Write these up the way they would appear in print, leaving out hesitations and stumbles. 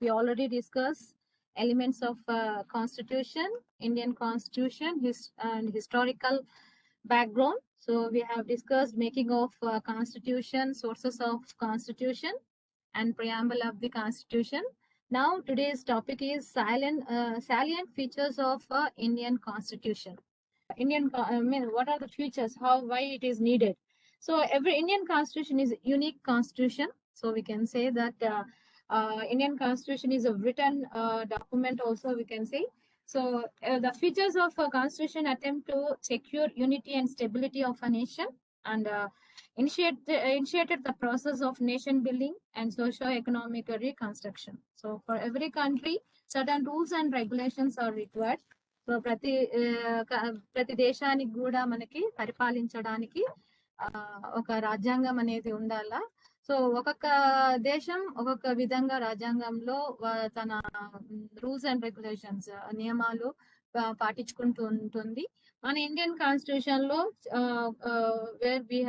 we already discussed elements of constitution, Indian constitution, and historical background. So we have discussed making of constitution, sources of constitution, and preamble of the constitution. Now today's topic is salient features of Indian constitution. What are the features? Why it is needed? So every Indian constitution is a unique constitution. So we can say that Indian constitution is a written document. Also, we can say. So the features of a constitution attempt to secure unity and stability of a nation and initiated the process of nation building and socio-economic reconstruction. So for every country, certain rules and regulations are required. So ప్రతి దేశానికి కూడా మనకి పరిపాలించడానికి ఒక రాజ్యాంగం అనేది ఉండాలా. So ఒక్కొక్క దేశం ఒక్కొక్క విధంగా రాజ్యాంగంలో తన రూల్స్ అండ్ రెగ్యులేషన్స్ నియమాలు పాటించుకుంటూ ఉంటుంది. మన ఇండియన్ కాన్స్టిట్యూషన్ లో where we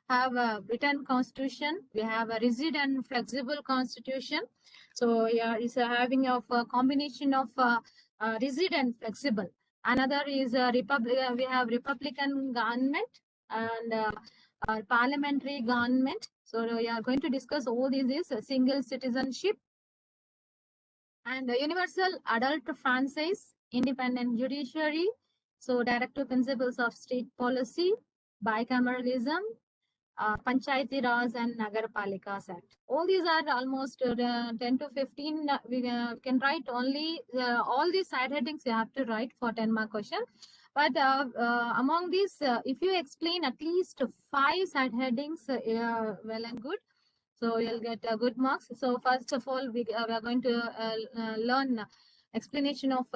have a written constitution, we have a rigid and flexible constitution. So yeah, it's having of a combination of rigid and flexible. Another is we have republican government and parliamentary government. So we are going to discuss all these single citizenship and universal adult franchise, independent judiciary, so directive principles of state policy, bicameralism, Panchayati Raj and Nagarpalikas Act. All these are almost 10 to 15. We can write only all these side headings you have to write for 10 mark question. But among these, if you explain at least 5 side headings, well and good. So you'll get good marks. So first of all, we are going to learn explanation of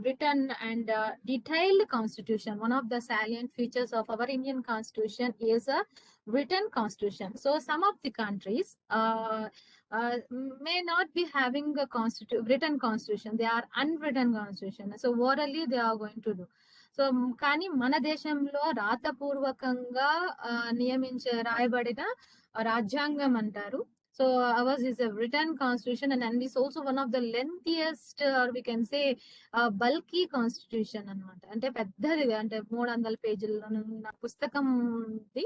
written and detailed constitution. One of the salient features of our Indian constitution is a written constitution. So some of the countries may not be having a written constitution. They are unwritten constitution. So orally they are going to do. So కానీ మన దేశంలో రాతపూర్వకంగా రాయబడిన రాజ్యాంగం అంటారు. So ours is a written constitution and is also one of the lengthiest or we can say bulky constitution అన్నమాట. అంటే పెద్దది, అంటే 300 పేజీల పుస్తకం ఉంది.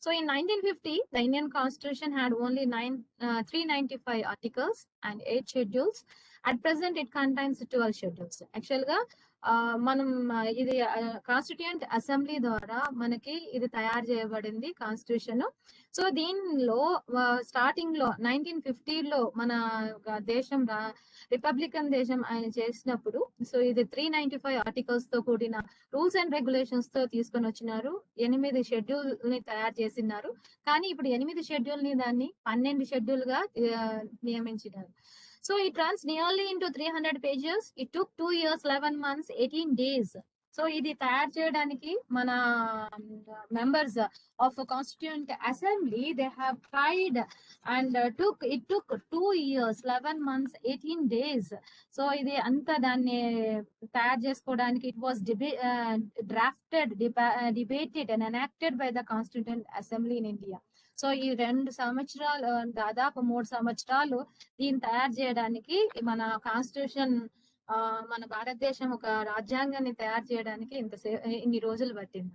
So in 1950 the Indian constitution had only 395 articles and 8 schedules. At present it contains 12 schedules. Actual గా మనం ఇది కాన్స్టిట్యూయెంట్ అసెంబ్లీ ద్వారా మనకి ఇది తయారు చేయబడింది కాన్స్టిట్యూషన్. సో దీనిలో స్టార్టింగ్ లో 1950లో మన దేశం రిపబ్లికన్ దేశం ఆయన చేసినప్పుడు, సో ఇది 395 ఆర్టికల్స్ తో కూడిన రూల్స్ అండ్ రెగ్యులేషన్స్ తో తీసుకొని వచ్చినారు. 8 షెడ్యూల్ ని తయారు చేసినారు. కానీ ఇప్పుడు 8 షెడ్యూల్ ని దాన్ని 12 షెడ్యూల్ గా నియమించినారు. So it runs nearly into 300 pages. It took 2 years, 11 months, 18 days. So ఇది తయారు చేయడానికి మన members of a constituent assembly, they have tried and it took 2 years, 11 months, 18 days. So ఇది అంతా దాన్ని తయారు చేసుకోవడానికి it was drafted, debated and enacted by the constituent assembly in India. So ఈ 2 సంవత్సరాలు, దాదాపు 3 సంవత్సరాలు దీన్ని తయారు చేయడానికి మన కాన్స్టిట్యూషన్, మన భారతదేశం ఒక రాజ్యాంగాన్ని తయారు చేయడానికి ఇన్ని రోజులు పట్టింది.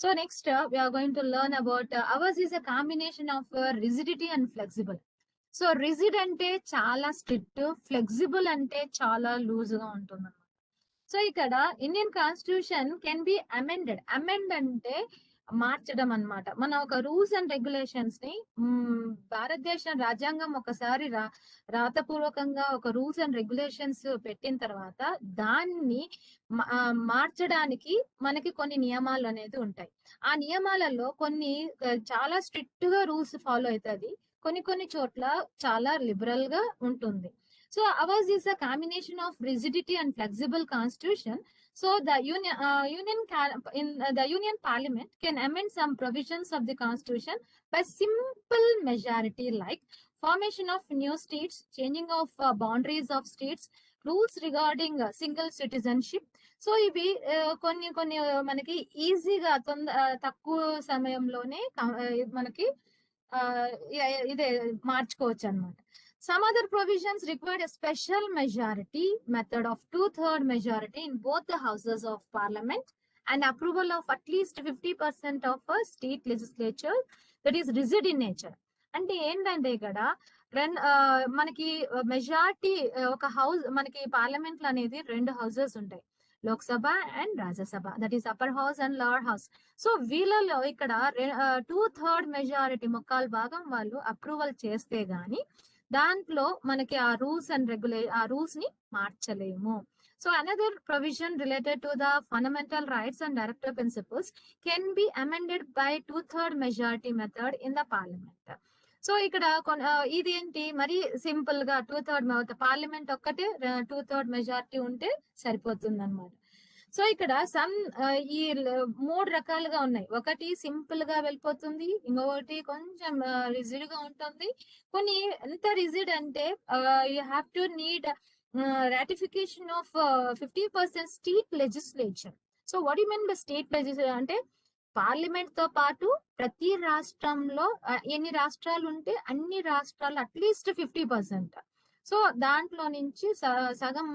So next we are going to learn about ours is a combination of rigidity and flexible. So rigid అంటే చాలా స్ట్రిక్ట్, ఫ్లెక్సిబుల్ అంటే చాలా లూజ్ గా ఉంటుంది. సో ఇక్కడ Indian constitution can be amended. Amend అంటే మార్చడం అన్నమాట. మన ఒక రూల్స్ అండ్ రెగ్యులేషన్స్ ని భారతదేశ రాజ్యాంగం ఒకసారి రాతపూర్వకంగా ఒక రూల్స్ అండ్ రెగ్యులేషన్స్ పెట్టిన తర్వాత దాన్ని మార్చడానికి మనకి కొన్ని నియమాలు అనేది ఉంటాయి. ఆ నియమాలలో కొన్ని చాలా స్ట్రిక్ట్ గా రూల్స్ ఫాలో అవుతుంది, కొన్ని చోట్ల చాలా లిబరల్ గా ఉంటుంది. So ours is a combination of rigidity and flexible constitution. So the Union Parliament can amend some provisions of the constitution by simple majority, like formation of new states, changing of boundaries of states, rules regarding single citizenship. So ఇవి కొన్ని మనకి ఈజీగా తక్కువ సమయంలోనే మనకి ఇదే మార్చుకోవచ్చు అన్నమాట. Some other provisions required a special majority method of 2/3 majority in both the houses of parliament and approval of at least 50% of a state legislature that is rigid in nature. అంటే ఏంటంటే ఇక్కడ మనకి మెజారిటీ ఒక house, మనకి parliament అనేది 2 houses ఉంటాయి, Lok Sabha and Rajya Sabha, that is upper house and lower house. So వీళ్ళలో ఇక్కడ 2/3 మెజారిటీ, ముక్కాలు భాగం వాళ్ళు అప్రూవల్ చేస్తే గాని దాంట్లో మనకి ఆ రూల్స్ ని మార్చలేము. So another provision related to the fundamental rights and directive principles can be amended by 2/3 majority method in the parliament. So ఇక్కడ ఇది ఏంటి, మరి సింపుల్ గా 2/3 పార్లమెంట్ ఒక్కటే 2/3 మెజారిటీ ఉంటే సరిపోతుంది అనమాట. సో ఇక్కడ ఈ 3 రకాలుగా ఉన్నాయి. ఒకటి సింపుల్ గా వెళ్ళిపోతుంది, ఇంకొకటి కొంచెం రిజిడ్ గా ఉంటుంది. కొన్ని ఎంత రిజిడ్ అంటే you have to need ratification of 50% state legislature. So what do you mean by state legislature? అంటే పార్లమెంట్ తో పాటు ప్రతి రాష్ట్రంలో ఎన్ని రాష్ట్రాలు ఉంటే అన్ని రాష్ట్రాలు అట్లీస్ట్ 50%. సో దాంట్లో నుంచి సగం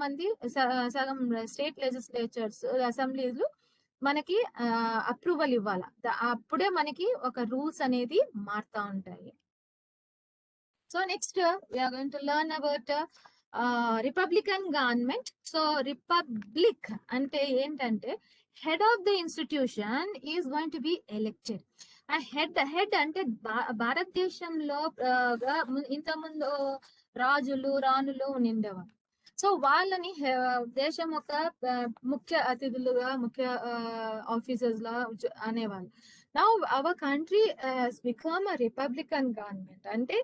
స్టేట్ లెజిస్లేచర్స్, అసెంబ్లీలు మనకి అప్రూవల్ ఇవ్వాలి. అప్పుడే మనకి ఒక రూల్స్ అనేది మారుతా ఉంటాయి. So next we are going to learn about Republican government. So republic అంటే ఏంటంటే head of the institution is going to be elected. ఆ హెడ్ అంటే భారతదేశంలో ఇంతకుముందు రాజులు రాణులు ఉండేవారు. సో వాళ్ళని దేశం యొక్క ముఖ్య అతిథులుగా, ముఖ్య ఆఫీసర్స్ లా అనేవాళ్ళు. Now our country has become a Republican government. అంటే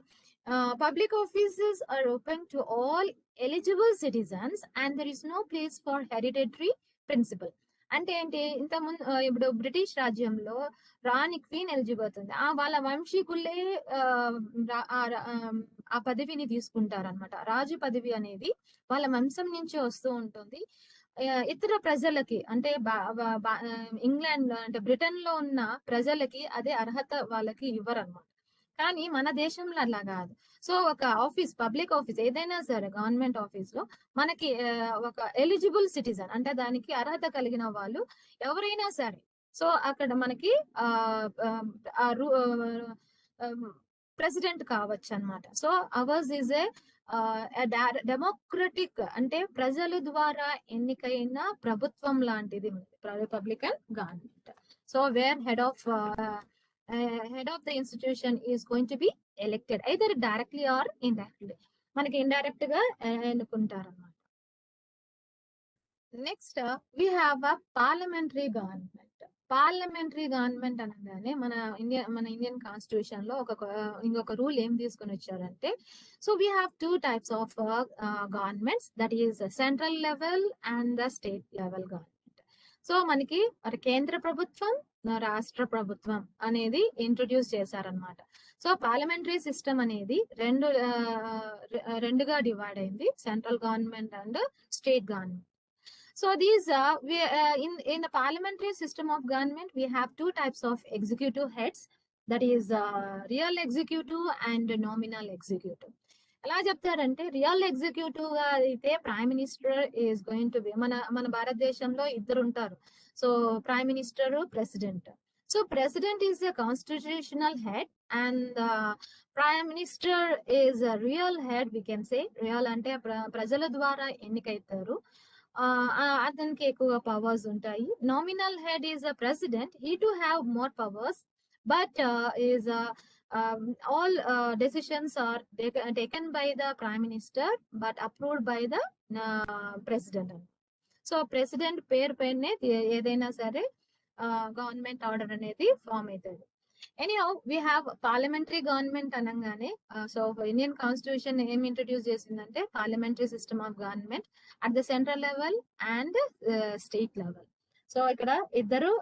public offices are open to all eligible citizens and there is no place for hereditary principle. అంటే ఏంటి, ఇంతకుముందు ఇప్పుడు బ్రిటిష్ రాజ్యంలో రాణి క్వీన్ ఎలిజిబుల్ ఉంది, వాళ్ళ వంశీకులే ఆ పదవిని తీసుకుంటారనమాట. రాజు పదవి అనేది వాళ్ళ వంశం నుంచి వస్తూ ఉంటుంది. ఇతర ప్రజలకి అంటే ఇంగ్లాండ్ అంటే బ్రిటన్ లో ఉన్న ప్రజలకి అదే అర్హత వాళ్ళకి ఇవ్వరు అనమాట. కానీ మన దేశంలో అలా కాదు. సో ఒక ఆఫీస్, పబ్లిక్ ఆఫీస్ ఏదైనా సరే, గవర్నమెంట్ ఆఫీస్ లో మనకి ఒక ఎలిజిబుల్ సిటిజన్ అంటే దానికి అర్హత కలిగిన వాళ్ళు ఎవరైనా సరే, సో అక్కడ మనకి ప్రెసిడెంట్ కావచ్చు అనమాట. So hours is a democratic అంటే ప్రజల ద్వారా ఎన్నికైన ప్రభుత్వం లాంటిది Republican government. So where head of the institution is going to be elected either directly or indirectly. మనకి ఇండైరెక్ట్ గా ఎన్నుకుంటారు అన్నమాట. Next we have a parliamentary government. Parliamentary government అనగానే మన ఇండియన్ కాన్స్టిట్యూషన్ లో ఇంకొక రూల్ ఏం తీసుకొని వచ్చారంటే, so we have 2 types of governments, that is central level and the state level government. So మనకి కేంద్ర ప్రభుత్వం, రాష్ట్ర ప్రభుత్వం అనేది ఇంట్రొడ్యూస్ చేశారనమాట. సో పార్లమెంటరీ సిస్టమ్ అనేది రెండుగా డివైడ్ అయింది, central government and state government. So these in the parliamentary system of government we have 2 types of executive heads, that is real executive and nominal executive. ఎలా చెప్తారంటే real executive గా అయితే prime minister is going to be, మన భారతదేశంలో ఇద్దరు ఉంటారు. So prime minister, president. So president is the constitutional head and prime minister is real head. We can say real అంటే ప్రజల ద్వారా ఎన్నికైతారు, అతనికి ఎక్కువ పవర్స్ ఉంటాయి. Nominal head is a president, he to have more powers but is all decisions are taken by the prime minister but approved by the president. So president పేరు పైనే ఏదైనా సరే గవర్నమెంట్ ఆర్డర్ అనేది ఫామ్ అవుతుంది. Anyhow we have parliamentary government అనగానే so Indian constitution ఏం introduce చేసిందంటే parliamentary system of government at the central level and state level. So ఇక్కడ ఇద్దరు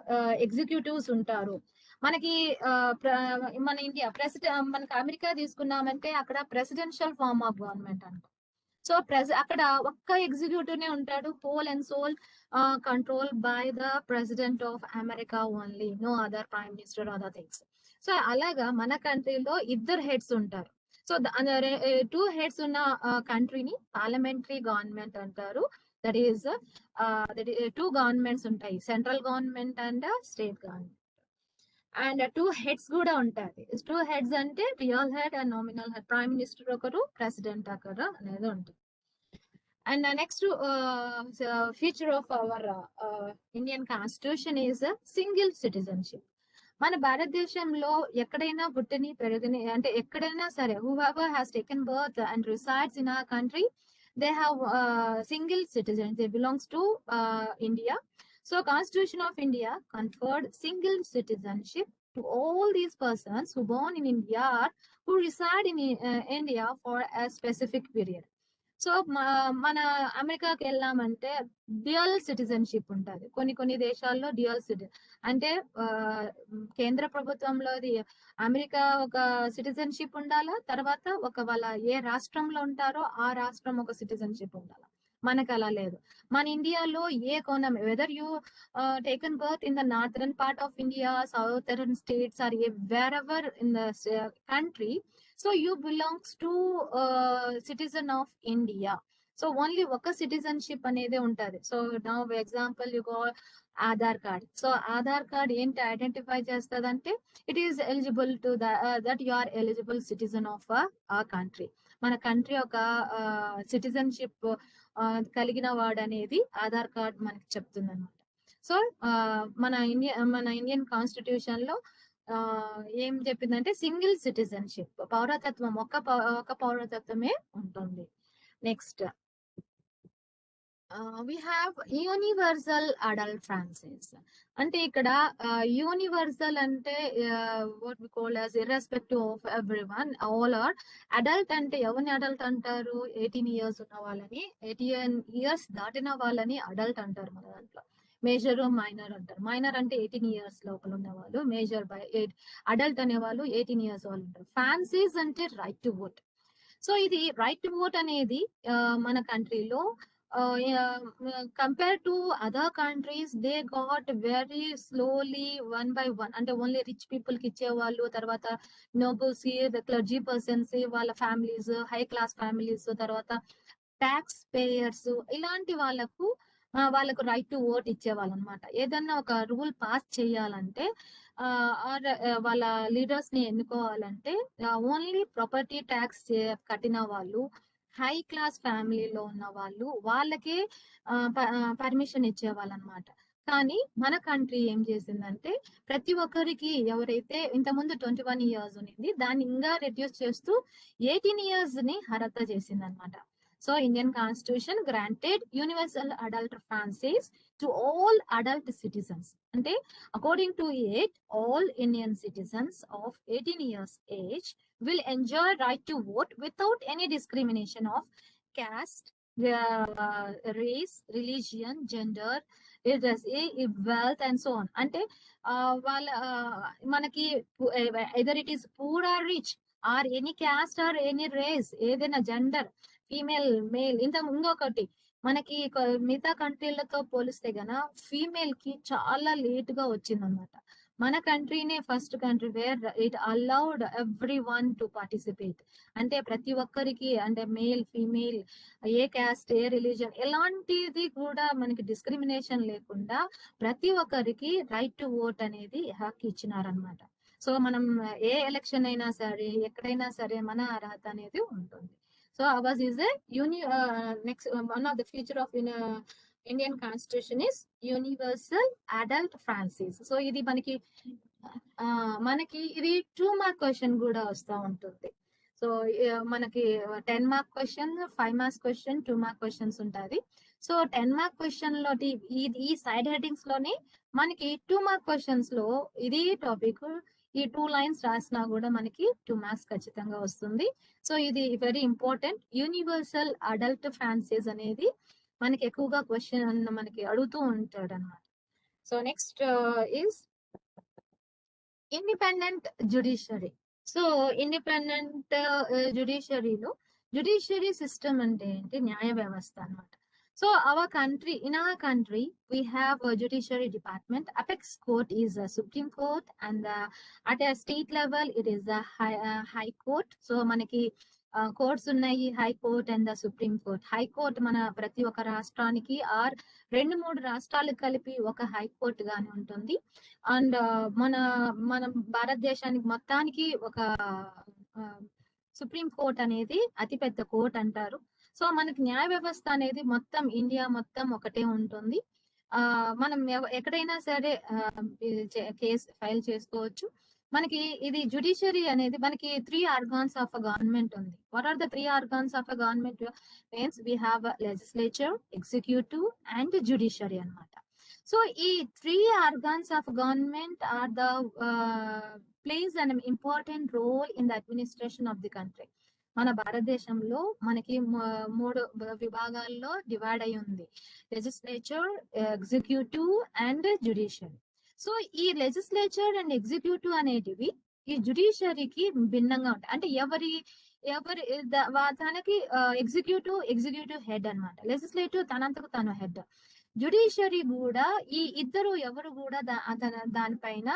ఎగ్జిక్యూటివ్స్ ఉంటారు. మనకి మన ఇండియా మనకి అమెరికా తీసుకున్నామంటే అక్కడ ప్రెసిడెన్షియల్ ఫార్మ్ ఆఫ్ గవర్నమెంట్ అంట. సో అక్కడ ఒక్క ఎగ్జిక్యూటివ్ నే ఉంటాడు, whole and sole control by the president of America only, no other prime minister other things. So అలాగా మన కంట్రీలో ఇద్దరు హెడ్స్ ఉంటారు, సో టూ హెడ్స్ ఉన్న కంట్రీని పార్లమెంటరీ గవర్నమెంట్ అంటారు. దట్ ఈస్ టూ గవర్నమెంట్స్ ఉంటాయి, central government and state government. And two heads కూడా ఉంటాయి. టూ హెడ్స్ అంటే real head and nominal head. Prime minister ఒకరు, ప్రెసిడెంట్ ఒకరు అనేది ఉంటుంది. And next feature of our Indian constitution is single citizenship. మన భారతదేశంలో ఎక్కడైనా పుట్టిని పెరిగిని అంటే ఎక్కడైనా సరే, whoever has taken birth and resides in our country, they have single citizen, they belongs to India. So Constitution of India conferred single citizenship to all these persons who born in India or who reside in India for a specific period. So మన అమెరికాకి వెళ్ళామంటే dual citizenship ఉంటుంది. కొన్ని దేశాల్లో dual citizen అంటే కేంద్ర ప్రభుత్వంలో America ఒక సిటిజన్షిప్ ఉండాలా, తర్వాత వాళ్ళ ఏ రాష్ట్రంలో ఉంటారో ఆ రాష్ట్రం ఒక సిటిజన్షిప్ ఉండాలా. మనకు అలా లేదు. మన ఇండియాలో ఏ కోణం, whether you taken birth in the northern part of India, southern states or wherever in the country, so you belongs to citizen of India. So only ఒక citizenship అనేది ఉంటది. So now example you go Aadhaar card. So Aadhaar card ఏంటి identify చేస్తదంటే it is eligible to that you are eligible citizen of a country. మన country ఒక citizenship కలిగిన వాడు అనేది ఆధార్ కార్డ్ మనకి చెప్తుంది అనమాట. సో మన ఇండియన్ కాన్స్టిట్యూషన్ లో ఏం చెప్పిందంటే సింగిల్ సిటిజన్షిప్, పౌరతత్వం ఒక పౌరతత్వమే ఉంటుంది. Next we have universal adult franchise. అంటే ఇక్కడ యూనివర్సల్ అంటే what we call as irrespective of everyone, all are adult. అంటే ఎవరిని అడల్ట్ అంటారు? 18 years ఉన్న వాళ్ళని, 18 years దాటిన వాళ్ళని అడల్ట్ అంటారు మన దాంట్లో. మేజర్, మైనర్ అంటారు. మైనర్ అంటే 18 years లోపల ఉన్న వాళ్ళు, మేజర్ బై 8, అడల్ట్ అనే వాళ్ళు 18 years వాళ్ళు ఉంటారు. ఫ్రాన్సైజ్ అంటే రైట్ టు ఓట్. సో ఇది రైట్ టు ఓట్ అనేది మన కంట్రీలో compare to other countries they got very slowly, one by one. అంటే ఓన్లీ రిచ్ పీపుల్ కి ఇచ్చేవాళ్ళు, తర్వాత నోబుల్స్, క్లర్జీ పర్సన్స్, వాళ్ళ ఫ్యామిలీస్, హై క్లాస్ ఫ్యామిలీస్, తర్వాత ట్యాక్స్ పేయర్స్, ఇలాంటి వాళ్ళకు రైట్ టు ఓట్ ఇచ్చేవాళ్ళు అనమాట. ఏదన్నా ఒక రూల్ పాస్ చేయాలంటే వాళ్ళ లీడర్స్ ని ఎన్నుకోవాలంటే ఓన్లీ ప్రాపర్టీ ట్యాక్స్ కట్టిన వాళ్ళు, హై క్లాస్ ఫ్యామిలీలో ఉన్న వాళ్ళు, వాళ్ళకే పర్మిషన్ ఇచ్చేవాళ్ళు అనమాట. కానీ మన కంట్రీ ఏం చేసిందంటే ప్రతి ఒక్కరికి, ఎవరైతే ఇంతకుముందు 21 years ఉన్నింది, దాన్ని ఇంకా రెడ్యూస్ చేస్తూ 18 years ని అర్హత చేసింది అనమాట. So Indian Constitution granted universal adult franchise to all adult citizens. And according to it, all Indian citizens of 18 years age will enjoy right to vote without any discrimination of caste, race, religion, gender, wealth and so on. అంటే వాళ్ళ మనకి either it is poor or rich or any caste or any race, ఏదైనా gender, female, male. ఇంకొకటి మనకి మిగతా కంట్రీలతో పోలిస్తే గన female కి చాలా లేట్ గా వచ్చింది అనమాట. మన కంట్రీనే first country where it allowed everyone to participate. అంటే ప్రతి ఒక్కరికి, అంటే మేల్, ఫీమేల్, ఏ క్యాస్ట్, ఏ రిలీజన్, ఎలాంటిది కూడా మనకి డిస్క్రిమినేషన్ లేకుండా ప్రతి ఒక్కరికి రైట్ టు ఓట్ అనేది హక్కు ఇచ్చినారనమాట. సో మనం ఏ ఎలక్షన్ అయినా సరే, ఎక్కడైనా సరే మన అర్హత అనేది ఉంటుంది. So ours is a next one of the feature of Indian Constitution is universal adult franchise. So ఇది మనకి ఇది 2 mark క్వశ్చన్ కూడా వస్తూ ఉంటుంది. సో మనకి 10 mark question, 5 marks question, 2 mark questions ఉంటుంది. సో 10 mark క్వశ్చన్ లో ఈ సైడ్ హెడ్డింగ్స్ లోనే మనకి 2 mark క్వశ్చన్స్ లో ఇది టాపిక్, ఈ 2 lines రాసినా కూడా మనకి 2 marks ఖచ్చితంగా వస్తుంది. సో ఇది very important. Universal adult franchise అనేది మనకి ఎక్కువగా క్వశ్చన్ మనకి అడుగుతూ ఉంటాడు అనమాట. So next is independent judiciary. So independent జ్యుడిషియరీలో జ్యుడిషియరీ సిస్టమ్ అంటే ఏంటి? న్యాయ వ్యవస్థ అనమాట. So in our country, we have a judiciary department. Apex court is a Supreme Court, and at a state level, it is the high court. So manaki courts ఉన్నాయి, high court and the supreme court. High court మన ప్రతి ఒక్క రాష్ట్రానికి are 2-3 రాష్ట్రాలు కలిపి ఒక high court గాని ఉంటుంది. అండ్ మన మన భారతదేశానికి మొత్తానికి ఒక సుప్రీం కోర్ట్ అనేది అతిపెద్ద కోర్ట్ అంటారు. సో మనకి న్యాయ వ్యవస్థ అనేది మొత్తం ఇండియా మొత్తం ఒకటే ఉంటుంది. మనం ఎక్కడైనా సరే కేసు ఫైల్ చేసుకోవచ్చు. మనకి ఇది జుడిషియరీ అనేది మనకి 3 ఆర్గాన్స్ ఆఫ్ అ గవర్నమెంట్ ఉంది. What are the 3 organs of a government means we have legislature, executive and judiciary అన్నమాట. సో ఈ 3 organs of government are the plays an important role in the administration of the country. మన భారతదేశంలో మనకి 3 విభాగాల్లో divide అయి ఉంది: legislature, executive and judiciary. So ఈ legislature and executive అనేటివి ఈ జ్యుడిషియరీకి భిన్నంగా ఉంటాయి. అంటే ఎవరి తనకి ఎగ్జిక్యూటివ్ హెడ్ అన్నమాట, లెజిస్లేటివ్ తనంతకు తను హెడ్. జ్యుడిషియరీ కూడా ఈ ఇద్దరు ఎవరు కూడా దానిపైన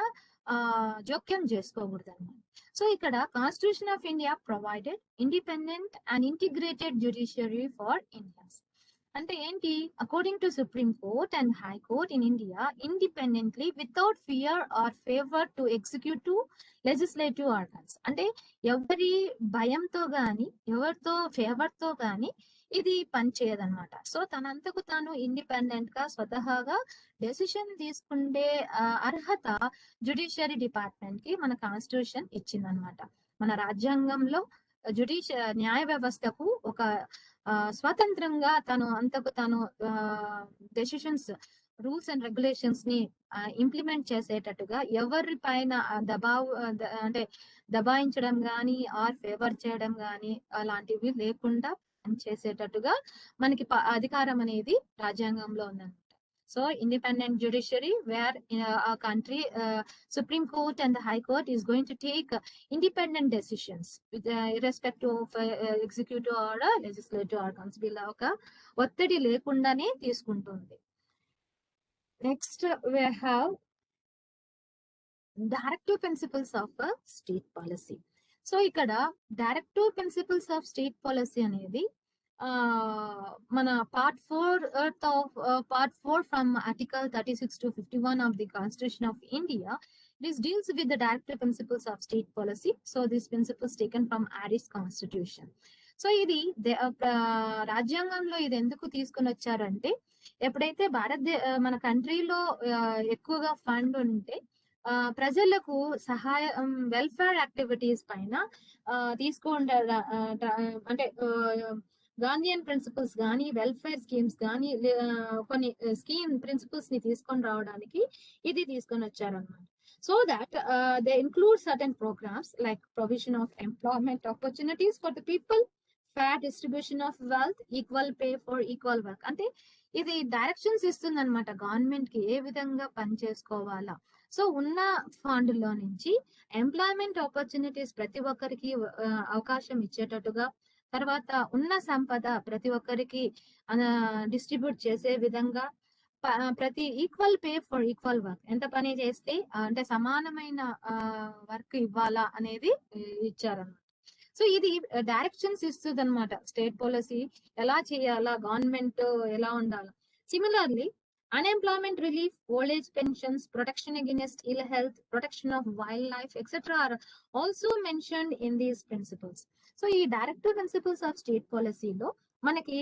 జోక్యం చేసుకోకూడదు అన్నమాట. సో ఇక్కడ constitution of India provided independent and integrated judiciary for India. అంటే ఏంటి? According to supreme court and high court in India independently without fear or favour to executive legislative organs. అంటే ఎవరి భయంతో గాని ఎవరితో ఫేవర్ తో గాని ఇది పనిచేయదన్నమాట. సో తనంతకు తాను ఇండిపెండెంట్ గా స్వతహాగా డెసిషన్ తీసుకుంటే అర్హత జ్యుడిషియరీ డిపార్ట్మెంట్ కి మన కాన్స్టిట్యూషన్ ఇచ్చిందనమాట. మన రాజ్యాంగంలో న్యాయ వ్యవస్థకు ఒక స్వతంత్రంగా తను అంతకు తాను డెసిషన్స్, రూల్స్ అండ్ రెగ్యులేషన్స్ ని ఇంప్లిమెంట్ చేసేటట్టుగా ఎవరి పైన అంటే దబాయించడం గాని ఆర్ ఫేవర్ చేయడం గాని అలాంటివి లేకుండా చేసేటట్టుగా మనకి అధికారం అనేది రాజ్యాంగంలో ఉందన్నమాట. So independent judiciary where a country Supreme Court and the High Court is going to take independent decisions with irrespective of executive or legislative organs. వీళ్ళ ఒక ఒత్తిడి లేకుండానే తీసుకుంటుంది. Next we have directive principles of state policy. So ఇక్కడ directive principles of state policy అనేది మన part 4 from Article 36 to 51 of the Constitution of India. This deals with the directive principles of state policy. So these principles taken from Irish Constitution. So ఇది రాజ్యాంగంలో ఇది ఎందుకు తీసుకొని వచ్చారంటే, ఎప్పుడైతే మన కంట్రీలో ఎక్కువగా ఫండ్ ఉంటే ప్రజలకు సహాయం, వెల్ఫేర్ యాక్టివిటీస్ పైన తీసుకుంటే అంటే గాంధీయన్ ప్రిన్సిపల్స్ కానీ వెల్ఫేర్ స్కీమ్స్ కానీ కొన్ని స్కీమ్ ప్రిన్సిపల్స్ ని తీసుకొని రావడానికి ఇది తీసుకొని వచ్చారన్నమాట. So that they include certain programmes like provision of employment opportunities for the people, fair distribution of wealth, equal pay for equal work. అంటే ఇది డైరెక్షన్స్ ఇస్తుంది అనమాట గవర్నమెంట్ కి ఏ విధంగా పని చేసుకోవాలా. సో ఉన్న ఫండ్ లో నుంచి ఎంప్లాయ్మెంట్ ఆపర్చునిటీస్ ప్రతి ఒక్కరికి అవకాశం ఇచ్చేటట్టుగా, తర్వాత ఉన్న సంపద ప్రతి ఒక్కరికి డిస్ట్రిబ్యూట్ చేసే విధంగా, ప్రతి equal pay for equal work, ఎంత పని చేస్తే అంటే సమానమైన వర్క్ ఇవ్వాలా అనేది ఇచ్చారన్నమాట. సో ఇది డైరెక్షన్స్ ఇస్తుంది అనమాట. స్టేట్ పాలసీ ఎలా చేయాలా, గవర్నమెంట్ ఎలా ఉండాలా. Similarly unemployment relief, old age pensions, protection against ill health, protection of wildlife, etc. are also mentioned in these principles. So ఈ డైరెక్టివ్ ప్రిన్సిపల్స్ ఆఫ్ స్టేట్ పాలసీలో మనకి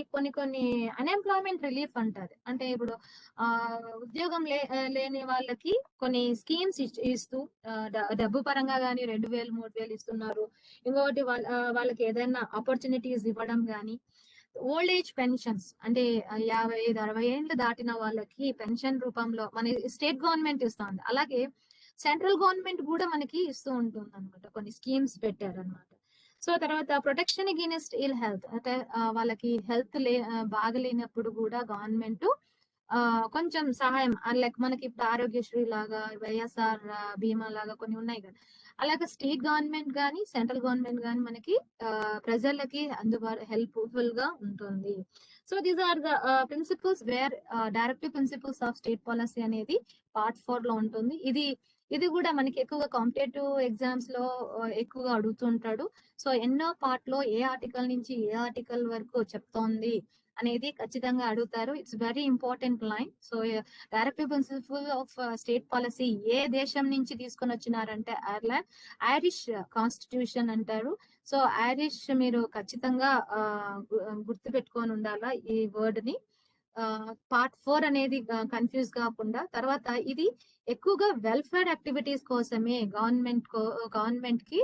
కొన్ని అన్ఎంప్లాయ్మెంట్ రిలీఫ్ అంటారు. అంటే ఇప్పుడు ఉద్యోగం లేని వాళ్ళకి కొన్ని స్కీమ్స్ ఇస్తూ డబ్బు పరంగా కానీ 2,000 3,000 ఇస్తున్నారు. ఇంకొకటి వాళ్ళకి ఏదైనా ఆపర్చునిటీస్ ఇవ్వడం కానీ, ఓల్డ్ ఏజ్ పెన్షన్స్ అంటే 55-60 ఏళ్ళు దాటిన వాళ్ళకి పెన్షన్ రూపంలో మన స్టేట్ గవర్నమెంట్ ఇస్తుంది. అలాగే సెంట్రల్ గవర్నమెంట్ కూడా మనకి ఇస్తూ ఉంటుంది అనమాట. కొన్ని స్కీమ్స్ పెట్టారనమాట. సో తర్వాత ప్రొటెక్షన్ అగైనెస్ట్ ఇల్ హెల్త్, అంటే వాళ్ళకి హెల్త్ బాగలేనప్పుడు కూడా గవర్నమెంట్ కొంచెం సహాయం, లైక్ మనకి ఇప్పుడు ఆరోగ్యశ్రీ లాగా, వైఎస్ఆర్ బీమా లాగా కొన్ని ఉన్నాయి కదా, అలాగే స్టేట్ గవర్నమెంట్ కానీ సెంట్రల్ గవర్నమెంట్ కానీ మనకి ప్రజలకి హెల్ప్ఫుల్ గా ఉంటుంది. So these are the principles where directive principles of state policy అనేది పార్ట్ 4 లో ఉంటుంది. ఇది కూడా మనకి ఎక్కువగా కాంపిటేటివ్ ఎగ్జామ్స్ లో ఎక్కువగా అడుగుతుంటాడు. సో ఎన్నో పార్ట్ లో ఏ ఆర్టికల్ నుంచి ఏ ఆర్టికల్ వరకు చెప్తోంది అనేది ఖచ్చితంగా అడుగుతారు. It's very important line. So directive principle of state policy ఏ దేశం నుంచి తీసుకొని వచ్చినారంటే ఐరిష్ కాన్స్టిట్యూషన్ అంటారు. సో ఐరిష్ మీరు ఖచ్చితంగా గుర్తు పెట్టుకొని ఉండాలా ఈ వర్డ్ ని. పార్ట్ 4 అనేది కన్ఫ్యూజ్ కాకుండా. తర్వాత ఇది ఎక్కువగా వెల్ఫేర్ యాక్టివిటీస్ కోసమే గవర్నమెంట్ కి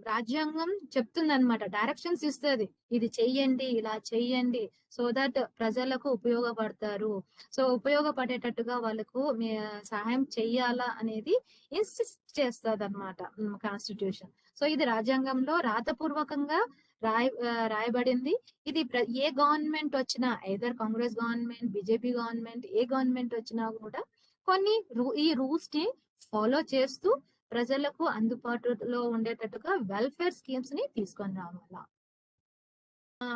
రాజ్యాంగం చెప్తుందన్నమాట, డైరెక్షన్స్ ఇస్తుంది, ఇది చెయ్యండి, ఇలా చెయ్యండి, సో దట్ ప్రజలకు ఉపయోగపడతారు. సో ఉపయోగపడేటట్టుగా వాళ్ళకు సహాయం చెయ్యాలా అనేది ఇన్సిస్ట్ చేస్తుంది అనమాట కాన్స్టిట్యూషన్. సో ఇది రాజ్యాంగంలో రాతపూర్వకంగా రాయబడింది. ఇది ఏ గవర్నమెంట్ వచ్చినా, either Congress government, BJP government, ఏ గవర్నమెంట్ వచ్చినా కూడా కొన్ని ఈ రూల్స్ ని ఫాలో చేస్తూ ప్రజలకు అందుబాటులో ఉండేటట్టుగా వెల్ఫేర్ స్కీమ్స్ ని తీసుకొని రావాలా.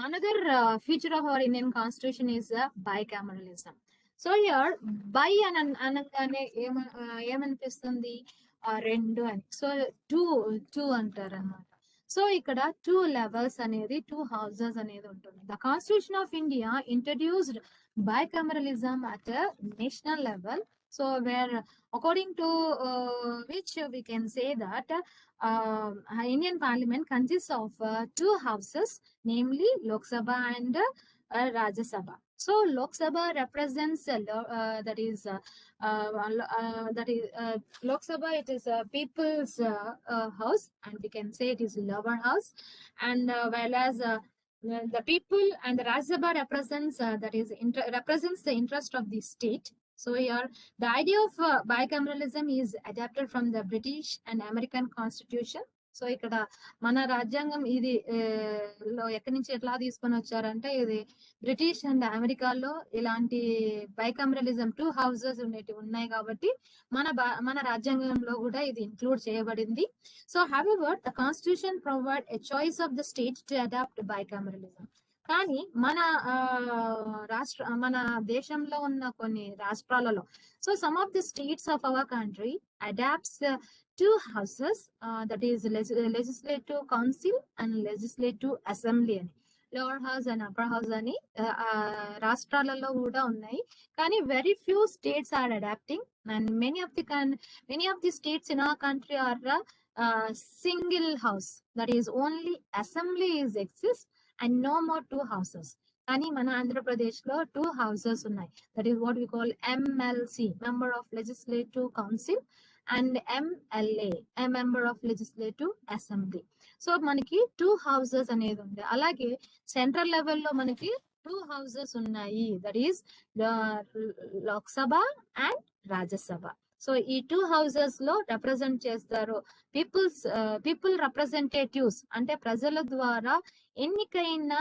Another feature of our Indian constitution is bicameralism. So here bi అని అనగానే ఏమనిపిస్తుంది, రెండు అని. సో టూ అంటారు అనమాట. సో ఇక్కడ 2 లెవెల్స్ అనేది, 2 houses అనేది ఉంటుంది. The constitution of India introduced bicameralism at a national level. So where according to which we can say that Indian Parliament consists of 2 houses, namely Lok Sabha and Rajya Sabha. So Lok Sabha represents Lok Sabha, it is a people's house, and we can say it is lower house, and whereas the people and the Rajya Sabha represents the interest of the state. So here the idea of bicameralism is adapted from the British and American Constitution. So ఇక్కడ మన రాజ్యాంగం ఇది లో ఎక్కడి నుంచి ఎట్లా తీసుకొని వచ్చారంటే, ఇది బ్రిటిష్ అండ్ అమెరికాలో ఇలాంటి బైకామరలిజం 2 houses ఉన్నాయి కాబట్టి మన రాజ్యాంగంలో కూడా ఇది ఇంక్లూడ్ చేయబడింది. So however the constitution provide a choice of the state to adapt bicameralism. కానీ మన దేశంలో ఉన్న కొన్ని రాష్ట్రాలలో, so some of the states of our country adapts 2 houses, that is legislative council and legislative assembly అని, lower house and upper house అని రాష్ట్రాలలో కూడా ఉన్నాయి. కానీ very few states are adopting, and many of the states in our country are single house, that is only assembly is exist and no more 2 houses. కానీ మన ఆంధ్రప్రదేశ్ లో 2 houses ఉన్నాయి. That is what we call MLC, member of legislative council, and MLA, a member of legislative assembly. So మనకి 2 houses అనేది ఉంది. అలాగే central లెవెల్లో మనకి 2 houses ఉన్నాయి, that is Lok Sabha and Rajya Sabha. So ఈ 2 houses లో రిప్రజెంట్ చేస్తారు పీపుల్ రిప్రజెంటేటివ్స్, అంటే ప్రజల ద్వారా ఎన్నికైన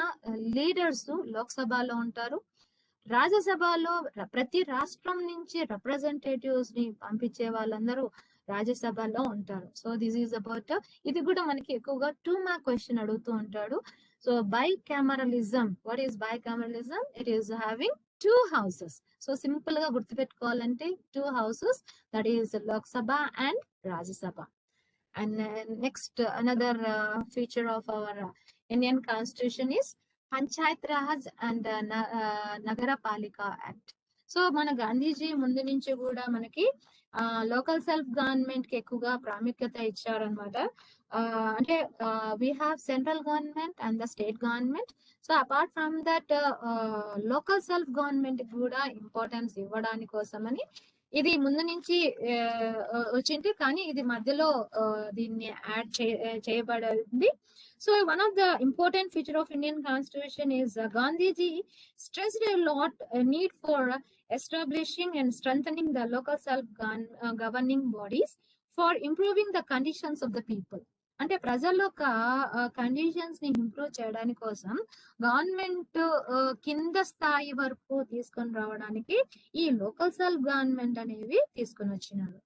లీడర్స్ లోక్సభలో ఉంటారు. రాజ్యసభలో ప్రతి రాష్ట్రం నుంచి రిప్రజెంటేటివ్స్ ని పంపించే వాళ్ళందరూ రాజ్యసభలో ఉంటారు. సో దిస్ ఈజ్ అబౌట్, ఇది కూడా మనకి ఎక్కువగా 2 మార్క్ క్వశ్చన్ అడుగుతూ ఉంటాడు. So bicameralism, what is bicameralism? It is having 2 houses. So simple గా గుర్తుపెట్టుకోవాలంటే 2 houses, that is Lok Sabha and Rajya Sabha. And next another feature of our Indian constitution is panchayat raj and Nagarapalika act. So మన గాంధీజీ ముందు నుంచి కూడా మనకి లోకల్ సెల్ఫ్ గవర్నమెంట్ కి ఎక్కువగా ప్రాముఖ్యత ఇచ్చారనమాట. అంటే we have central government and the state government. So apart from that local self government కూడా ఇంపార్టెన్స్ ఇవ్వడానికి కోసమని ఇది ముందు నుంచి వచ్చింది, కానీ ఇది మధ్యలో దీన్ని యాడ్ చేయబడింది. So one of the important feature of Indian Constitution is Gandhiji stressed a lot need for establishing and strengthening the local self-governing bodies for improving the conditions of the people. అంటే ప్రజల conditions ని improve చేయడానికి కోసం government కింద స్థాయి వరకు తీసుకొని రావడానికి ఈ లోకల్ సెల్ఫ్ గవర్నమెంట్ అనేవి తీసుకొని వచ్చినారు.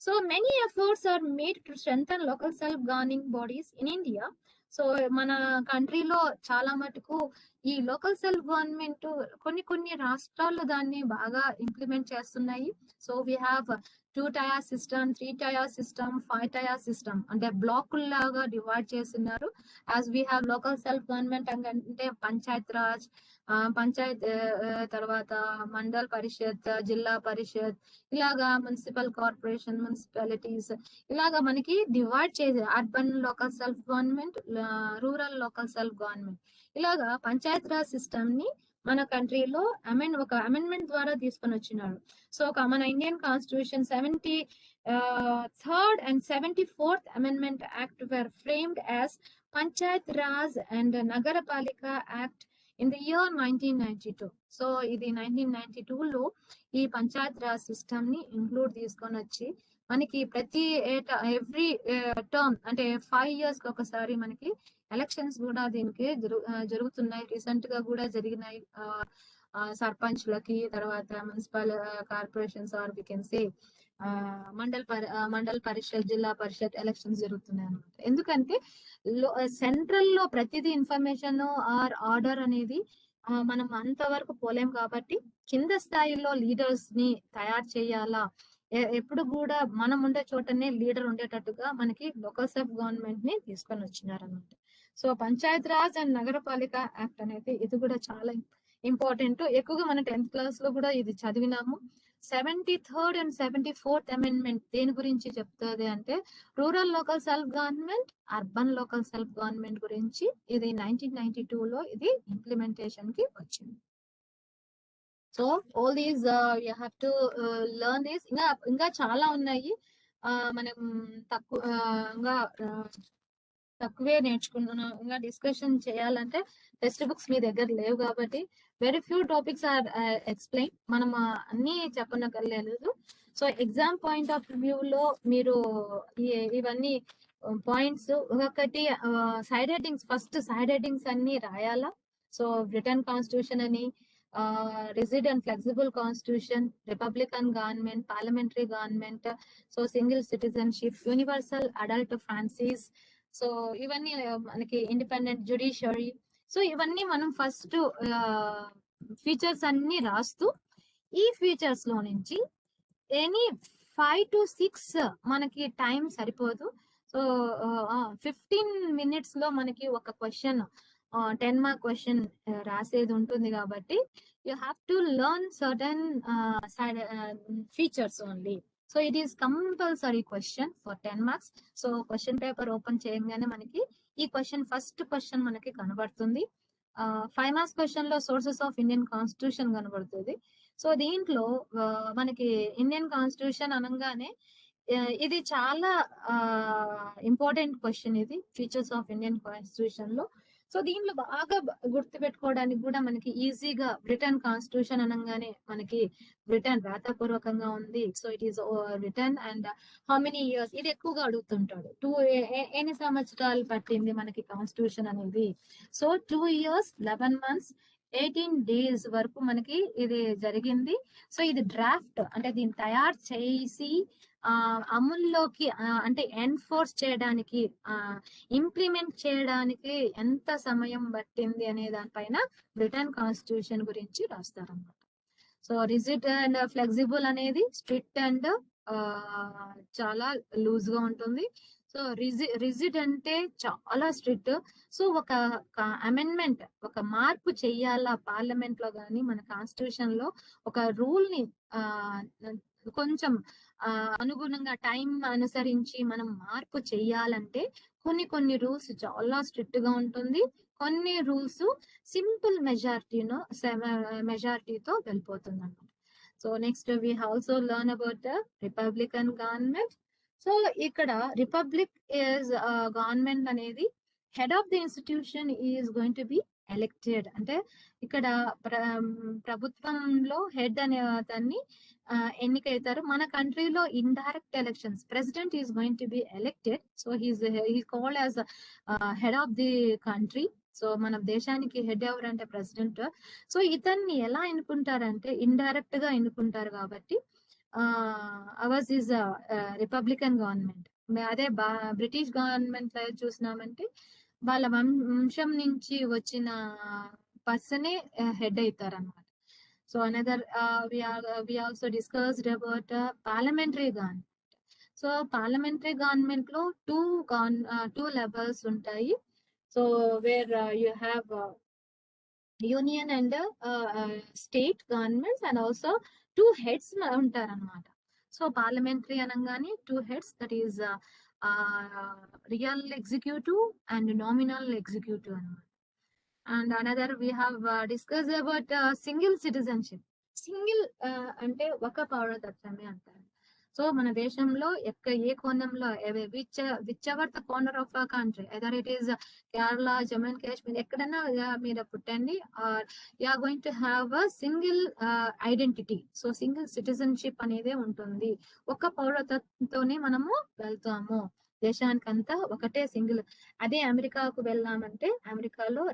So many efforts are made to strengthen local self-governing bodies in India. So మన కంట్రీలో చాలా మటుకు ఈ లోకల్ సెల్ఫ్ గవర్నమెంట్ కొన్ని రాష్ట్రాల్లో దాన్ని బాగా ఇంప్లిమెంట్ చేస్తున్నాయి. So we have 2 tyre system, 3 tyre system, 5 tyre system, అంటే బ్లాకుల్లాగా డివైడ్ చేస్తున్నారు. As we have local self government అంటే పంచాయత్ రాజ్, పంచాయత్ తర్వాత మండల్ పరిషత్, జిల్లా పరిషత్, ఇలాగా మున్సిపల్ కార్పొరేషన్, మున్సిపాలిటీస్, ఇలాగా మనకి డివైడ్ చేసి urban local self government, rural local self government, ఇలాగా పంచాయత్ రాజ్ సిస్టమ్ ని మన కంట్రీలో ఒక అమెండ్మెంట్ ద్వారా తీసుకొని వచ్చినాడు. సో మన Indian constitution 73rd and 74th amendment act were framed as panchayat raj and Nagarapalika act in the year 1992. So ఇది 1992లో ఈ పంచాయత్ రాజ్ సిస్టమ్ ని ఇంక్లూడ్ తీసుకొని వచ్చి మనకి ప్రతి ఎవ్రీ టర్మ్ అంటే 5 years కి ఒకసారి మనకి ఎలక్షన్స్ కూడా దీనికి జరుగుతున్నాయి. రీసెంట్ గా కూడా జరిగినాయి. సర్పంచ్లకి, తర్వాత municipal corporations, or we can say mandal parishad, zilla parishad elections జరుగుతున్నాయి అనమాట. ఎందుకంటే సెంట్రల్ లో ప్రతిదీ ఇన్ఫర్మేషన్ ఆర్ ఆర్డర్ అనేది మనం అంతవరకు పోలేం కాబట్టి కింద స్థాయిలో లీడర్స్ ని తయారు చేయాలా. ఎప్పుడు కూడా మనం ఉండే చోటనే లీడర్ ఉండేటట్టుగా మనకి లోకల్ సెల్ఫ్ గవర్నమెంట్ ని తీసుకొని వచ్చినారు అనమాట. So panchayat raj and Nagarapalika act అనేది ఇది కూడా చాలా ఇంపార్టెంట్. ఎక్కువగా మన 10th క్లాస్ లో కూడా ఇది చదివినాము. 73rd and 74th అమెండ్మెంట్ దేని గురించి చెప్తుంది అంటే rural local self government, urban local self government గురించి. ఇది 1992లో ఇది ఇంప్లిమెంటేషన్ కి వచ్చింది. So all these you have to learn this. ఇంకా చాలా ఉన్నాయి. మనం తక్కువే నేర్చుకుంటున్నాం. ఇంకా డిస్కషన్ చేయాలంటే టెక్స్ట్ బుక్స్ మీ దగ్గర లేవు కాబట్టి very few topics are explain. మనం అన్ని చెప్పనక్కర్లేదు. సో ఎగ్జామ్ పాయింట్ ఆఫ్ వ్యూలో మీరు ఇవన్నీ పాయింట్స్ ఒక్కొక్కటి side headings, first side headings అన్ని రాయాలా. సో బ్రిటన్ కాన్స్టిట్యూషన్ అని, rigid and flexible constitution, Republican government, parliamentary government, so single citizenship, universal adult Francis, so ఇవన్నీ మనకి ఇండిపెండెంట్ జ్యుడిషియరీ. సో ఇవన్నీ మనం ఫస్ట్ ఫీచర్స్ అన్ని రాస్తూ ఈ ఫీచర్స్ లో నుంచి ఎనీ 5 to 6 మనకి టైం సరిపోదు. సో 15 minutes లో మనకి ఒక క్వశ్చన్ 10 mark క్వశ్చన్ రాసేది ఉంటుంది కాబట్టి you have to learn certain features only. So it is compulsory question for 10 marks. So question paper open చేయగానే మనకి ఈ క్వశ్చన్, ఫస్ట్ క్వశ్చన్ మనకి కనబడుతుంది. 5 marks క్వశ్చన్ లో సోర్సెస్ ఆఫ్ ఇండియన్ కాన్స్టిట్యూషన్ కనబడుతుంది. సో దీంట్లో మనకి ఇండియన్ కాన్స్టిట్యూషన్ అనగానే ఇది చాలా ఇంపార్టెంట్ క్వశ్చన్. ఇది ఫీచర్స్ ఆఫ్ ఇండియన్ కాన్స్టిట్యూషన్ లో. సో దీంట్లో బాగా గుర్తు పెట్టుకోవడానికి కూడా మనకి ఈజీగా బ్రిటన్ కాన్స్టిట్యూషన్ అనగానే మనకి బ్రిటన్ రాతపూర్వకంగా ఉంది. So it is return and how many years, ఇది ఎక్కువగా అడుగుతుంటాడు. ఎన్ని సంవత్సరాలు పట్టింది మనకి కాన్స్టిట్యూషన్ అనేది. సో 2 years 11 months 18 days వరకు మనకి ఇది జరిగింది. సో ఇది డ్రాఫ్ట్ అంటే దీన్ని తయారు చేసి అమల్లోకి అంటే ఎన్ఫోర్స్ చేయడానికి, ఇంప్లిమెంట్ చేయడానికి ఎంత సమయం పట్టింది అనే దానిపైన బ్రిటన్ కాన్స్టిట్యూషన్ గురించి రాస్తారన్నమాట. సో రిజిడ్ అండ్ ఫ్లెక్సిబుల్ అనేది స్ట్రిక్ట్ అండ్ చాలా లూజ్ గా ఉంటుంది. సో రిజిడ్ అంటే చాలా స్ట్రిక్ట్. సో ఒక అమెండ్మెంట్, ఒక మార్పు చెయ్యాలా పార్లమెంట్ లో గానీ మన కాన్స్టిట్యూషన్ లో ఒక రూల్ ని కొంచెం అనుగుణంగా టైం అనుసరించి మనం మార్పు చెయ్యాలంటే కొన్ని రూల్స్ చాలా స్ట్రిక్ట్ గా ఉంటుంది. కొన్ని రూల్స్ సింపుల్ మెజారిటీతో వెళ్ళిపోతుంది అన్నమాట. So next we also learn about the republican government. So ఇక్కడ రిపబ్లిక్ ఈజ్ గవర్నమెంట్ అనేది head of the institution is going to be elected. అంటే ఇక్కడ ప్రభుత్వంలో హెడ్ అనే అతన్ని ఎన్నికైతారు. మన కంట్రీలో indirect elections, president is going to be elected. So he called as head of the country. So మన దేశానికి హెడ్ ఎవరంటే ప్రెసిడెంట్. సో ఇతన్ని ఎలా ఎన్నుకుంటారంటే ఇండైరెక్ట్ గా ఎన్నుకుంటారు కాబట్టి అవర్స్ ఈజ్ రిపబ్లికన్ గవర్నమెంట్. అదే బ్రిటిష్ గవర్నమెంట్ లో చూసినామంటే వాళ్ళ వంశం నుంచి వచ్చిన పర్సనే హెడ్ అవుతారు అనమాట. So another we also discussed about parliamentary government. So parliamentary government లో టూ లెవెల్స్ ఉంటాయి. So where you have union and state governments and also two heads ఉంటారు అనమాట. సో పార్లమెంటరీ అనగానే two heads, that is real executive and nominal executive అనమాట. And another we have discuss about single citizenship. Single అంటే ఒక పౌరతత్వమే అంటారు. So మన దేశంలో ఏ కోణంలో which ever the corner of a country, either it is Kerala, Jammu and Kashmir, ఎక్కడైనా మీరు పుట్టండి, you are going to have a single identity. So single citizenship అనేది ఉంటుంది. ఒక పౌరతత్వంతోనే మనము వెళ్తాము దేశానికంతా ఒకటే సింగిల్. అదే అమెరికాకు వెళ్ళామంటే అమెరికాలో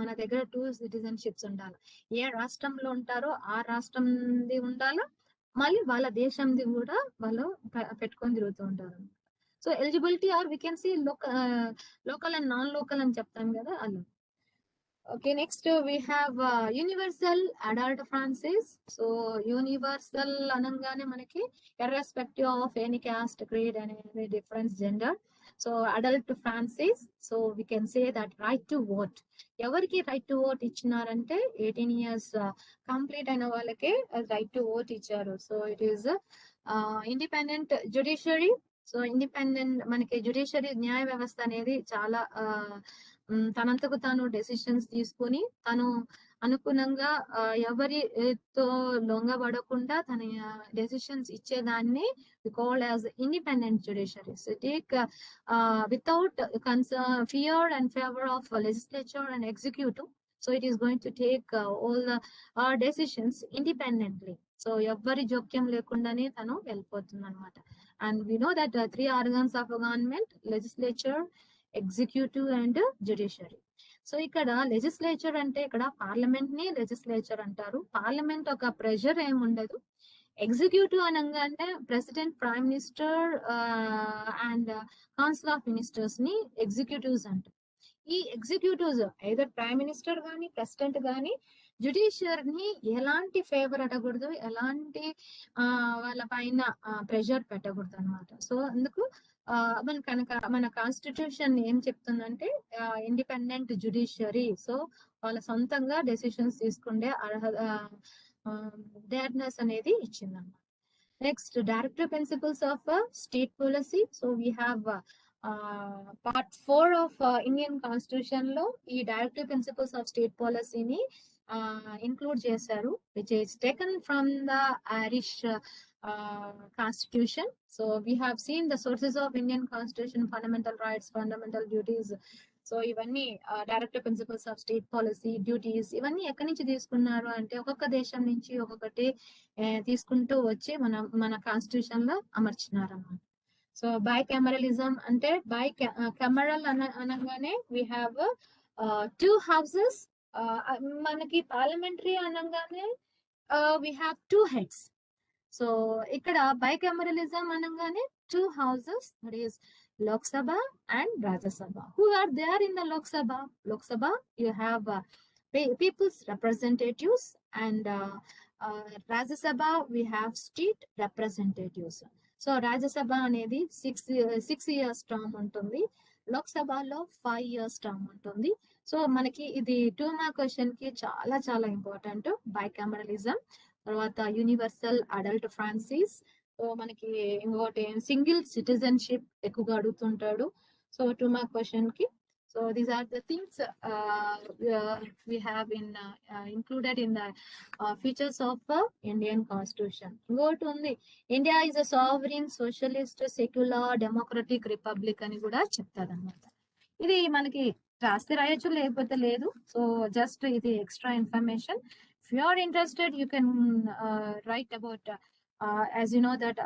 మన దగ్గర టూ సిటిజన్షిప్స్ ఉండాలి. ఏ రాష్ట్రంలో ఉంటారో ఆ రాష్ట్రంది ఉండాలా, మళ్ళీ వాళ్ళ దేశంది కూడా వాళ్ళు పెట్టుకొని తిరుగుతూ ఉంటారు. So eligibility or we can see local and non local అని చెప్తాం కదా అలా. Okay, next we have universal adult franchise. So universal anangane manaki irrespective of any caste, creed and any different gender. So adult franchise, so we can say that right to vote. Evariki right to vote ichchinarante 18 years complete aina vallake right to vote icharu. So it is independent judiciary. So independent మనకి judiciary న్యాయ వ్యవస్థ అనేది చాలా తనంతకు తాను decisions తీసుకొని తను అనుగుణంగా ఎవరితో లొంగబడకుండా తన డెసిషన్స్ ఇచ్చేదాన్ని called as independent judiciary. So take without fear and favour of legislature and executive. So it is going to take all the decisions independently. So ఎవ్వరి జోక్యం లేకుండానే తను వెళ్ళిపోతుంది అనమాట. And we know that three organs of a government: legislature, executive and judiciary. So ఇక్కడ legislature అంటే ఇక్కడ parliament ని లెజిస్లేచర్ అంటారు. పార్లమెంట్ ఒక ప్రెషర్ ఏమి ఉండదు. ఎగ్జిక్యూటివ్ అనగా అంటే president, prime minister and council of ministers ని ఎగ్జిక్యూటివ్స్ అంటారు. ఈ ఎగ్జిక్యూటివ్స్ ఐదర్ ప్రైమ్ మినిస్టర్ గానీ ప్రెసిడెంట్ గానీ జ్యుడిషియరీని ఎలాంటి ఫేవర్ అడగకూడదు, ఎలాంటి వాళ్ళ పైన ప్రెషర్ పెట్టకూడదు అనమాట. సో అందుకు మన కాన్స్టిట్యూషన్ ఏం చెప్తుందంటే ఇండిపెండెంట్ జ్యుడిషియరీ. సో వాళ్ళ సొంతంగా డెసిషన్స్ తీసుకుండే డేర్నెస్ అనేది ఇచ్చిందన్నమాట. Next directive principles of state policy. So we have part 4 of Indian constitution లో ఈ డైరెక్టివ్ ప్రిన్సిపల్స్ ఆఫ్ స్టేట్ పాలసీని include చేశారు, which is taken from the Irish constitution. So we have seen the sources of Indian constitution: fundamental rights, fundamental duties. So ఇవన్నీ directive principles of state policy, duties, ఇవన్నీ ఎక్కడి నుంచి తీసుకున్నారు అంటే ఒక్కొక్క దేశం నుంచి ఒక్కొక్కటి తీసుకుంటూ వచ్చి మన కాన్స్టిట్యూషన్ లో అమర్చినారు అన్నమాట. సో బైకామరలిజం అంటే బైకామరల్ అనగానే వీ హ్యావ్ 2 houses. మనకి పార్లమెంటరీ అనగానే we have 2 heads. సో ఇక్కడ బైకామరలిజం అనగానే 2 houses, that is Lok Sabha and Rajya Sabha. Who are there in the Lok Sabha? Lok Sabha, you have people's representatives, and Rajya Sabha we have state representatives. So Rajya Sabha అనేది 6 years term ఉంటుంది, లోక్ సభలో 5 years term ఉంటుంది. So మనకి ఇది 2 mark question కి చాలా చాలా important. Bicameralism, తర్వాత యూనివర్సల్ అడల్ట్ ఫ్రాన్సైజ్, సో మనకి ఇంకోటి సింగిల్ సిటిజన్షిప్ ఎక్కువగా అడుగుతుంటాడు. సో 2 మార్క్ క్వశ్చన్ కి. So these are the things we have included in the features of Indian Constitution. What only India is a sovereign, socialist, secular, democratic republic అని కూడా చెప్తారు అన్నమాట. ఇది మనకి రాస్తే రాయొచ్చు, లేకపోతే లేదు. సో జస్ట్ ఇది extra information. If you are interested, you can write about as you know that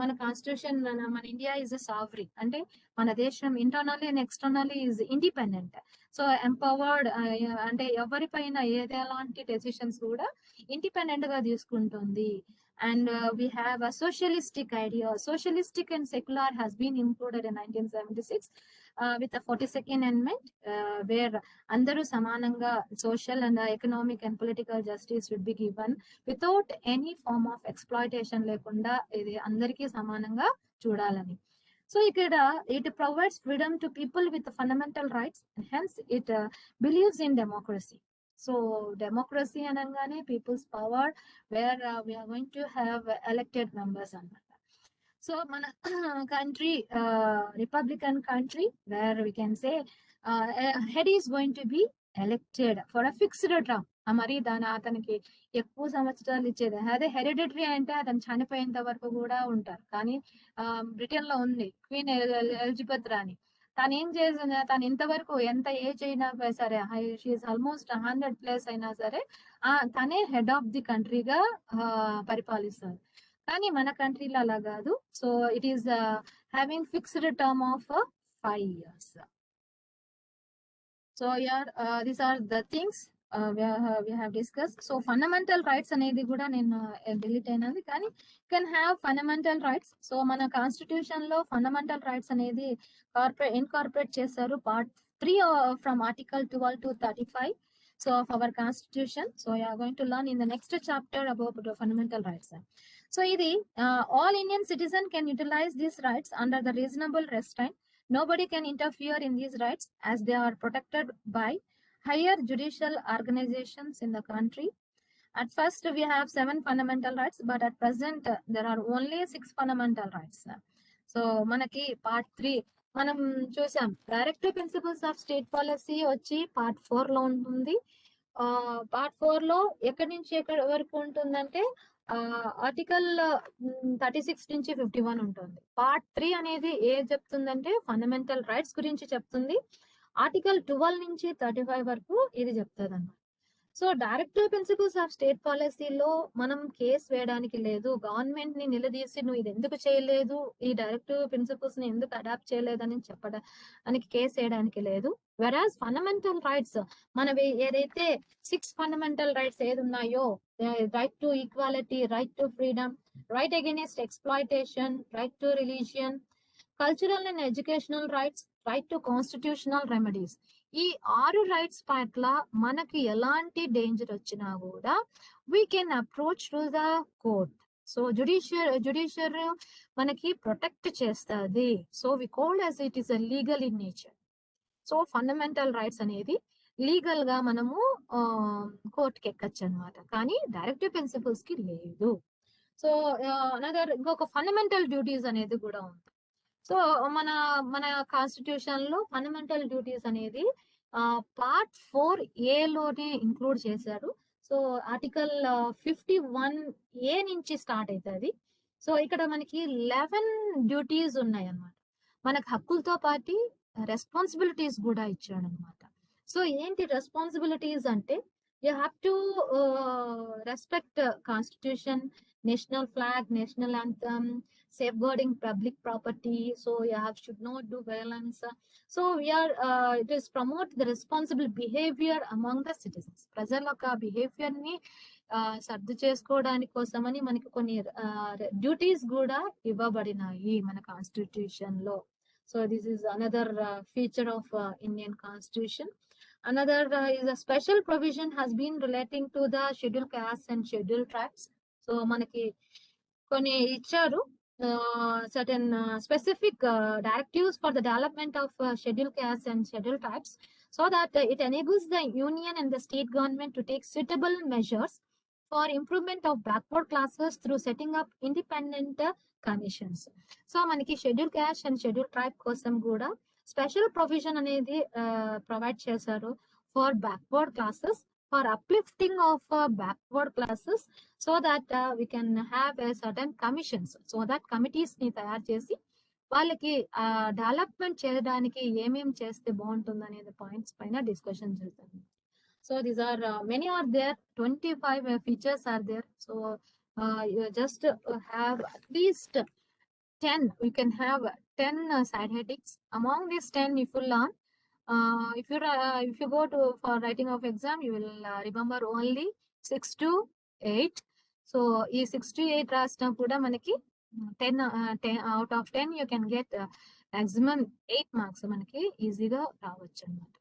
మన కాన్స్టిట్యూషన్, మన ఇండియా ఇస్ అ సావరీన్ అంటే మన దేశం internally and externally is independent. So empowered అంటే ఎవరిపైన ఎలాంటి డెసిషన్స్ కూడా ఇండిపెండెంట్ గా తీసుకుంటుంది. And we have a socialistic idea. Socialistic and secular has been included in 1976 with the 42nd Amendment, where andaru samananga social and economic and political justice should be given without any form of exploitation lekunda ఇది అందరికీ సమానంగా చూడాలని. So it provides freedom to people with fundamental rights, and hence it believes in democracy. So democracy anangane people's power, where we are going to have elected members అన్నమాట. So మన country, Republican country, where we can say head is going to be elected for a fixed term. మరి దాని అతనికి ఎక్కువ సంవత్సరాలు ఇచ్చేది. అదే hereditary అంటే అతను చనిపోయేంత వరకు కూడా ఉంటారు. కానీ బ్రిటన్ లో ఉంది క్వీన్ ఎలిజబెత్ రాణి. తను ఏం చేసింది, తను ఇంతవరకు ఎంత ఏజ్ అయినా సరే, షీఈస్ ఆల్మోస్ట్ 100+ అయినా సరే తనే హెడ్ ఆఫ్ ది కంట్రీగా పరిపాలిస్తారు. కానీ మన కంట్రీలో అలా కాదు. So it is having fixed term of 5 years. So these are the things we have discussed. So fundamental rights అనేది కూడా నేను డిలీట్ అయినది, కానీ can have fundamental rights. So మన కాన్స్టిట్యూషన్ లో ఫండమెంటల్ రైట్స్ అనేది ఇన్కార్పొరేట్ చేశారు, part 3 from article 12 to 35 so of our constitution. So you are going to learn in the next chapter about the fundamental rights. So ఇది all Indian citizen can utilize these rights under the reasonable restraint. Nobody can interfere in these rights as they are protected by higher judicial organizations in the country. At first we have 7 fundamental rights, but at present there are only 6 fundamental rights. So manaki part 3 మనం చూసాం. Directive principles of state policy వచ్చి part 4 లో ఉంటుంది. part 4 లో ఎక్కడి నుంచి ఎక్కడి వరకు ఉంటుందంటే ఆర్టికల్ 36 నుంచి 51 ఉంటుంది. part 3 అనేది చెప్తుందంటే ఫండమెంటల్ రైట్స్ గురించి చెప్తుంది. ఆర్టికల్ 12 నుంచి 35 వరకు ఇది చెప్తుంది అన్నమాట. So directive principles of state పాలసీలో మనం కేసు వేయడానికి లేదు. గవర్నమెంట్ ని నిలదీసి నువ్వు ఇది ఎందుకు చేయలేదు, ఈ డైరెక్టివ్ ప్రిన్సిపల్స్ ని ఎందుకు అడాప్ట్ చేయలేదని చెప్పడానికి కేసు వేయడానికి లేదు. వెరాజ్ ఫండమెంటల్ రైట్స్ మనవి ఏదైతే 6 ఫండమెంటల్ రైట్స్ ఏది ఉన్నాయో, right to equality, right to freedom, right against exploitation, right to religion, cultural and educational rights, right to constitutional remedies, ఈ 6 రైట్స్ పట్ల మనకి ఎలాంటి డేంజర్ వచ్చినా కూడా we can approach to the court. So judiciary మనకి protect చేస్తుంది. So we called as it is legal in nature. So fundamental rights అనేది legal గా మనము కోర్టుకి ఎక్కచ్చు అనమాట, కానీ డైరెక్టివ్ ప్రిన్సిపల్స్ కి లేదు. సో ఇంకొక ఫండమెంటల్ డ్యూటీస్ అనేది కూడా ఉంది. సో మన మన కాన్స్టిట్యూషన్ లో ఫండమెంటల్ డ్యూటీస్ అనేది part 4A లోనే ఇంక్లూడ్ చేశారు. సో ఆర్టికల్ 51A నుంచి స్టార్ట్ అవుతుంది. సో ఇక్కడ మనకి 11 డ్యూటీస్ ఉన్నాయి అన్నమాట. మనకు హక్కులతో పాటు రెస్పాన్సిబిలిటీస్ కూడా ఇచ్చాడు అనమాట. సో ఏంటి రెస్పాన్సిబిలిటీస్ అంటే, you have to respect constitution, national flag, national anthem, safeguarding public property. So should not do violence. So it is promote the responsible behavior among the citizens. ప్రజల యొక్క బిహేవియర్ ని సర్దు చేసుకోవడానికి కోసమని మనకి కొన్ని డ్యూటీస్ కూడా ఇవ్వబడినాయి మన కాన్స్టిట్యూషన్ లో. So this is another feature of Indian constitution. Another is a special provision has been relating to the scheduled castes and scheduled tribes. So మనకి కొన్ని ఇచ్చారు certain specific directives for the development of scheduled castes and scheduled tribes, so that it enables the union and the state government to take suitable measures for improvement of backward classes through setting up independent commissions. So మనకి schedule caste and schedule tribe కోసం కూడా special provision అనేది provide చేశారు for backward classes, for uplifting of backward classes, so that we can have a certain commissions, so that committees ni తయారు చేసి వాళ్ళకి development చేయడానికి ఏమేం చేస్తే బాగుంటుంది అనేది పాయింట్స్ పైన డిస్కషన్ జరుగుతుంది. So these are many are there, 25 features are there. So you just have at least 10, you can have 10 side headings. Among these 10, if you learn, if you go to for writing of exam, you will remember only 6 to 8. So ఈ 68 రాసినా కూడా మనకి 10 out of 10 you can get maximum 8 marks మనకి ఈజీగా రావచ్చు అనమాట.